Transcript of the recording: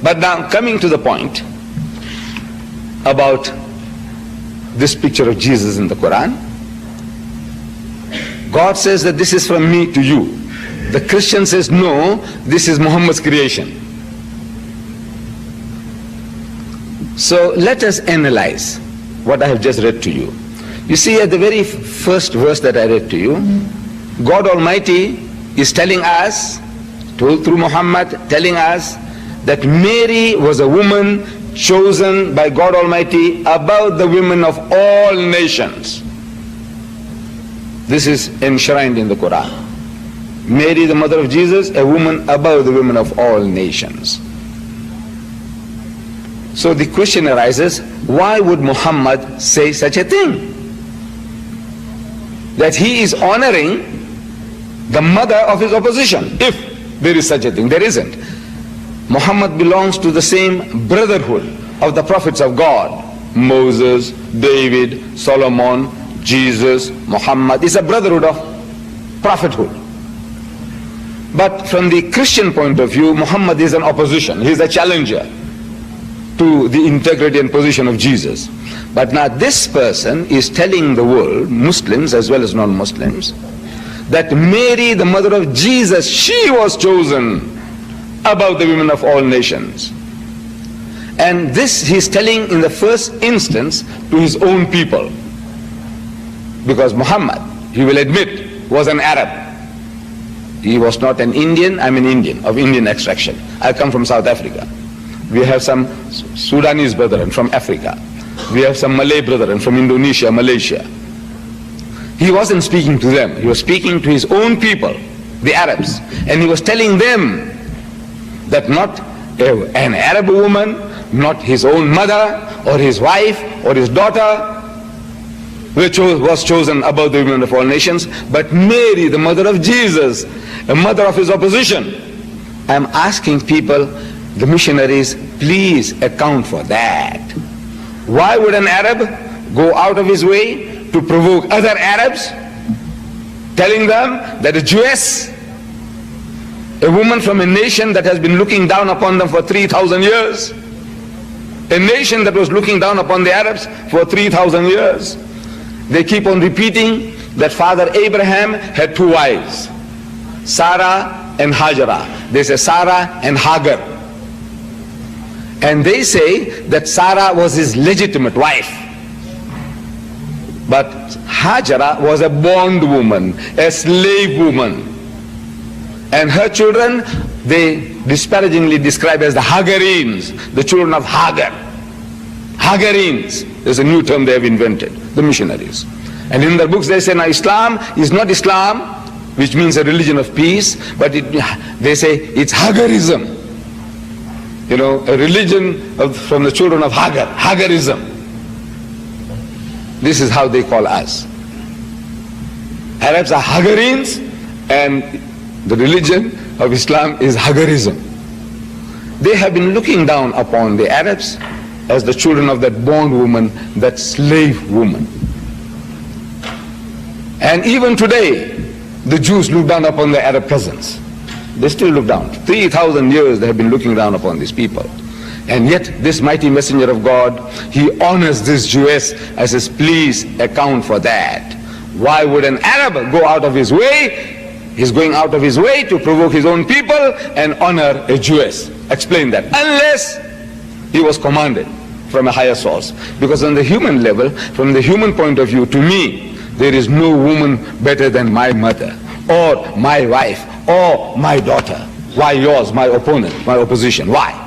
But now coming to the point about this picture of Jesus in the Quran, God says that this is from me to you. The Christian says no, this is Muhammad's creation. So let us analyze what I have just read to you. You see, at the very first verse that I read to you, God Almighty is telling us, through Muhammad, telling us that Mary was a woman chosen by God Almighty above the women of all nations. This is enshrined in the Quran. Mary, the mother of Jesus, a woman above the women of all nations. So the question arises, why would Muhammad say such a thing? That he is honoring the mother of his opposition, if there is such a thing. There isn't. Muhammad belongs to the same brotherhood of the prophets of God. Moses, David, Solomon, Jesus, Muhammad. It's a brotherhood of prophethood. But from the Christian point of view, Muhammad is an opposition. He is a challenger to the integrity and position of Jesus. But now this person is telling the world, Muslims as well as non-Muslims, that Mary, the mother of Jesus, she was chosen above the women of all nations. And this he's telling in the first instance to his own people. Because Muhammad, he will admit, was an Arab. He was not an Indian. I'm an Indian, of Indian extraction. I come from South Africa. We have some Sudanese brethren from Africa. We have some Malay brethren from Indonesia, Malaysia. He wasn't speaking to them. He was speaking to his own people, the Arabs. And he was telling them that not an Arab woman, not his own mother or his wife or his daughter was chosen above the women of all nations, but Mary, the mother of Jesus, a mother of his opposition. I'm asking people, the missionaries, please account for that. Why would an Arab go out of his way to provoke other Arabs, telling them that a Jewess, a woman from a nation that has been looking down upon them for 3,000 years, a nation that was looking down upon the Arabs for 3,000 years, they keep on repeating that Father Abraham had two wives, Sarah and Hajara. They say Sarah and Hagar. And they say that Sarah was his legitimate wife. But Hajara was a bondwoman, a slave woman. And her children, they disparagingly describe as the Hagarines, the children of Hagar. Hagarines is a new term they have invented, the missionaries. And in their books they say, now Islam is not Islam, which means a religion of peace, but they say it's Hagarism. You know, a religion from the children of Hagar, Hagarism. This is how they call us. Arabs are Hagarines, and the religion of Islam is Hagarism. They have been looking down upon the Arabs as the children of that bondwoman, that slave woman. And even today, the Jews look down upon the Arab peasants. They still look down. 3,000 years they have been looking down upon these people. And yet this mighty messenger of God, he honors this Jewess and says, please account for that. Why would an Arab go out of his way? He's going out of his way to provoke his own people and honor a Jewess. Explain that. Unless he was commanded from a higher source. Because on the human level, from the human point of view, to me, there is no woman better than my mother, or my wife, or my daughter. Why yours, my opponent, my opposition? Why?